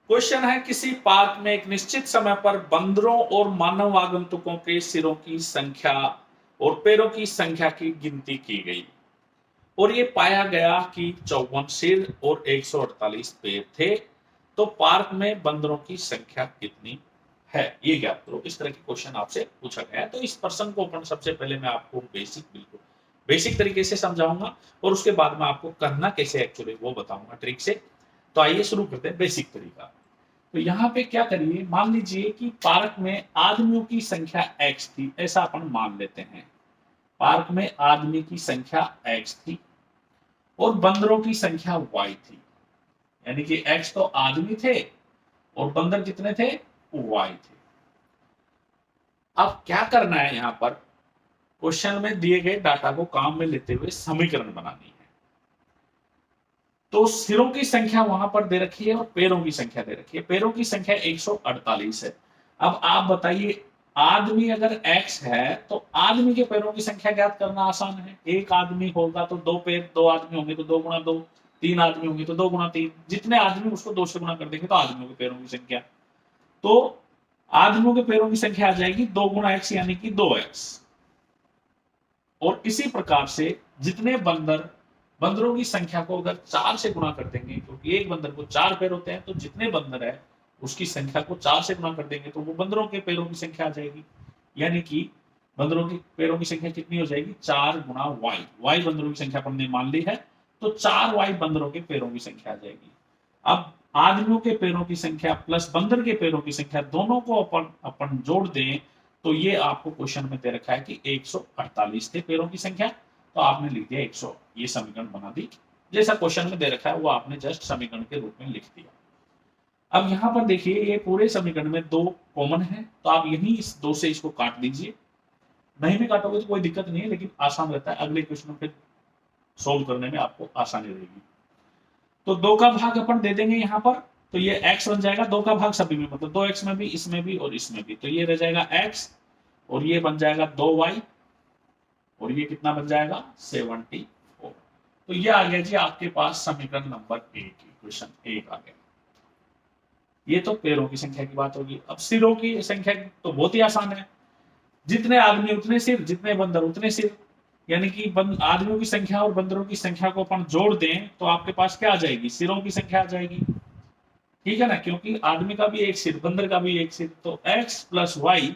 Question है, किसी park में एक निश्चित समय पर बंदरों और मानव आगंतुकों के सिरों की संख्या और पैरों की संख्या की गिनती की गई और ये पाया गया कि 54 सिर और 148 पैर थे। तो पार्क में बंदरों की संख्या कितनी है, ये ज्ञात करो। इस तरह के क्वेश्चन आपसे पूछा गया है। तो इस प्रश्न को अपन सबसे पहले मैं आपको बिल्कुल बेसिक तरीके से समझाऊंगा और उसके बाद मैं आपको करना कैसे एक्चुअली वो बताऊंगा ट्रिक से। तो आइए शुरू करते हैं बेसिक तरीका। तो यहाँ पे क्या करिए, मान लीजिए कि पार्क में आदमियों की संख्या x थी, ऐसा अपन मान लेते हैं। पार्क में आदमी की संख्या x थी और बंदरों की संख्या y थी। यानी कि x तो आदमी थे और बंदर कितने थे, y थे। अब क्या करना है, यहां पर क्वेश्चन में दिए गए डाटा को काम में लेते हुए समीकरण बनानी है। तो सिरों की संख्या वहां पर दे रखी है और पैरों की संख्या दे रखी है। पैरों की संख्या 148 है। अब आप बताइए, आदमी अगर x है तो आदमी के पैरों की संख्या ज्ञात करना आसान है। एक आदमी होगा तो दो पैर, दो आदमी होंगे तो 2 गुणा 2, 3 आदमी होंगे तो 2 गुणा 3। जितने आदमी उसको 2 से गुणा कर देंगे तो आदमियों के पैरों की संख्या। तो आदमियों के पैरों की संख्या आ जाएगी 2 गुणा x यानी कि 2x। और इसी प्रकार से जितने बंदरों की संख्या को अगर 4 से गुणा कर देंगे, क्योंकि एक बंदर को 4 पैर होते हैं, तो जितने बंदर है उसकी संख्या को 4 से गुणा कर देंगे तो वो बंदरों के पैरों की संख्या आ जाएगी। यानी कि बंदरों की पैरों की संख्या कितनी हो जाएगी, 4 गुणा वाई बंदरों की संख्या हमने मान ली है, तो 4y बंदरों के पैरों की संख्या आ जाएगी। अब आदमियों के पैरों की संख्या प्लस बंदर के पैरों की संख्या दोनों को अपन जोड़ दें तो ये आपको क्वेश्चन में दे रखा है कि 148 थे पैरों की संख्या। तो आपने लिख दिया 100, ये समीकरण बना दी। जैसा क्वेश्चन में दे रखा है वो आपने जस्ट समीकरण के रूप में लिख दिया। अब यहां पर देखिए, ये पूरे समीकरण में 2 कॉमन है, तो आप यही इस 2 से इसको काट दीजिए। नहीं भी काटोगे तो कोई दिक्कत नहीं है, लेकिन आसान रहता है, अगले क्वेश्चन पे सोल्व करने में आपको आसानी रहेगी। तो 2 का भाग अपन दे देंगे यहाँ पर, तो ये x बन जाएगा। 2 का भाग सभी में, मतलब 2x में भी, इसमें भी और इसमें भी, तो ये रह जाएगा x और ये बन जाएगा 2y और ये कितना बन जाएगा 74। तो ये आ गया जी आपके पास समीकरण नंबर 1, इक्वेशन 1 आ गया। ये तो पैरों की संख्या की बात होगी। अब सिरों की संख्या तो बहुत ही आसान है, जितने आदमी उतने सिर, जितने बंदर उतने सिर। यानी कि आदमियों की संख्या और बंदरों की संख्या को अपन जोड़ दें तो आपके पास क्या आ जाएगी, सिरों की संख्या आ जाएगी। ठीक है ना, क्योंकि आदमी का भी एक सिर, बंदर का भी एक सिर, तो x प्लस वाई,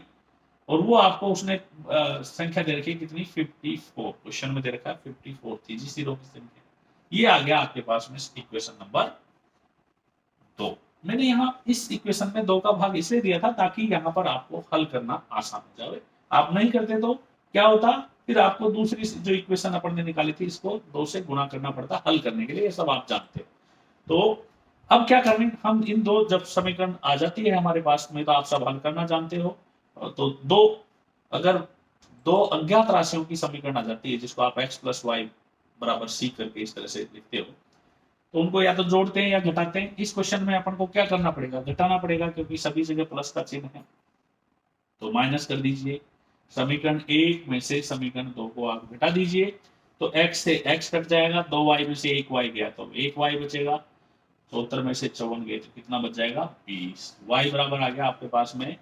और वो आपको उसने संख्या दे रखी है कितनी, 54। क्वेश्चन में दे रखा है 54 थी जी सिरों की संख्या। ये आ गया आपके पास में इक्वेशन नंबर 2। मैंने यहाँ इस इक्वेशन में 2 का भाग इसलिए दिया था ताकि यहाँ पर आपको हल करना आसान हो जाए। आप नहीं करते तो क्या होता, फिर आपको दूसरी जो इक्वेशन अपन ने निकाली थी इसको 2 से गुणा करना पड़ता हल करने के लिए, ये सब आप जानते हो। तो अब क्या करें हम, इन 2 जब समीकरण आ जाती है हमारे पास में तो आप सब हल करना जानते हो। तो 2 अगर 2 अज्ञात राशियों की समीकरण आ जाती है जिसको आप x प्लस वाई बराबर सी करके इस तरह से लिखते हो, तो उनको या तो जोड़ते हैं या घटाते हैं। इस क्वेश्चन में अपन को क्या करना पड़ेगा, घटाना पड़ेगा, क्योंकि सभी जगह प्लस का चिन्ह है। तो माइनस कर दीजिए, समीकरण 1 में से समीकरण 2 को आप घटा दीजिए, तो x से x कट जाएगा, 2y में से 1y गया तो 1y बचेगा, 74 में से 54 गए तो कितना बच जाएगा 20। y बराबर आ गया आपके पास में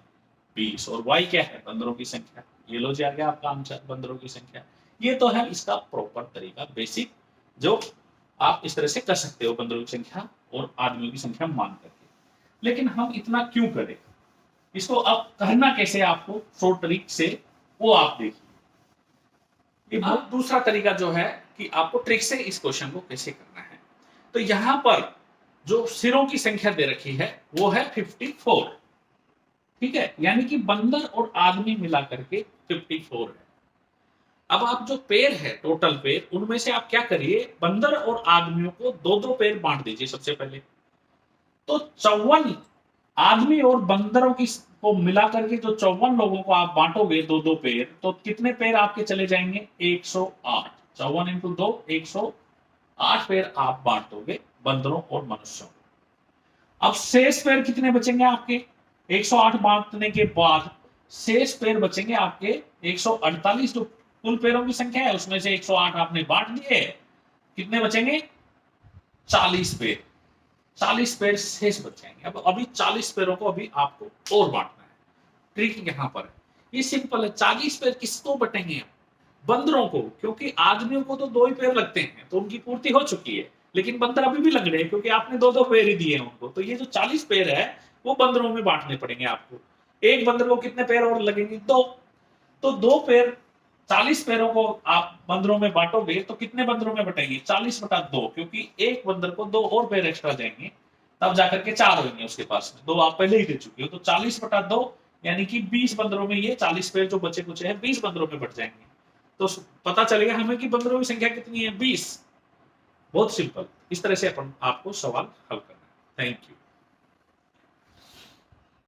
20, और y क्या है, बंदरों की संख्या। ये लो जी आ गया आपका आंसर, बंदरों की संख्या। ये तो है इसका प्रॉपर तरीका, बेसिक, जो आप इस तरह से कर सकते हो बंदरों की संख्या और आदमियों की संख्या मान करके। लेकिन हम इतना क्यों करें, इसको अब करना कैसे आपको शॉर्ट ट्रिक से, वो आप देखिए। ये बहुत दूसरा तरीका जो है कि आपको ट्रिक से इस क्वेश्चन को कैसे करना है। तो यहां पर जो सिरों की संख्या दे रखी है वो है 54। ठीक है, यानी कि बंदर और आदमी मिला करके 54 है। अब आप जो पेड़ है, टोटल पेड़, उनमें से आप क्या करिए, बंदर और आदमियों को 2-2 पेड़ बांट दीजिए सबसे पहले। तो 54 आदमी और बंदरों की को मिला करके जो 54 लोगों को आप बांटोगे 2-2 पेड़, तो कितने पेड़ आपके चले जाएंगे, 108। 54 इंटू 2, 108 पेड़ आप बांट दोगे बंदरों और मनुष्यों को। अब शेष पेड़ कितने बचेंगे आपके, 108 बांटने के बाद शेष पेड़ बचेंगे आपके 148। जो कुल पेड़ों की संख्या है उसमें से 108 आपने बांट दिए, कितने बचेंगे, 40 पेड़। 40 पेड़ शेष बच जाएंगे। अब अभी 40 पेड़ों को अभी आपको और बांटना है। ट्रिक यहाँ पर है, ये सिंपल है। 40 पेड़ किसको बटेंगे? बंदरों को, क्योंकि आदमियों को तो 2 ही पैर लगते हैं, तो उनकी पूर्ति हो चुकी है। लेकिन बंदर अभी भी लग रहे हैं, क्योंकि आपने 2-2 पैर ही दिए हैं उनको। तो ये जो 40 पैर है वो बंदरों में बांटने पड़ेंगे आपको। एक बंदर को कितने पैर और लगेंगे? 2। तो 2 पैर, 40 पैरों को आप बंदरों में बांटोगे तो कितने बंदरों में बटेंगे? 40/2, क्योंकि एक बंदर को 2 और पैर एक्स्ट्रा जाएंगे, तब जाकर के 4 होंगे उसके पास में। 2 आप पहले ही दे चुके हो, तो 40/2 यानी कि 20 बंदरों में ये 40 पैर जो बचे कुछ है 20 बंदरों में बट जाएंगे। तो पता चलेगा हमें कि बंदरों की संख्या कितनी है? 20। बहुत सिंपल। इस तरह से अपन आपको सवाल हल करना है। Thank you.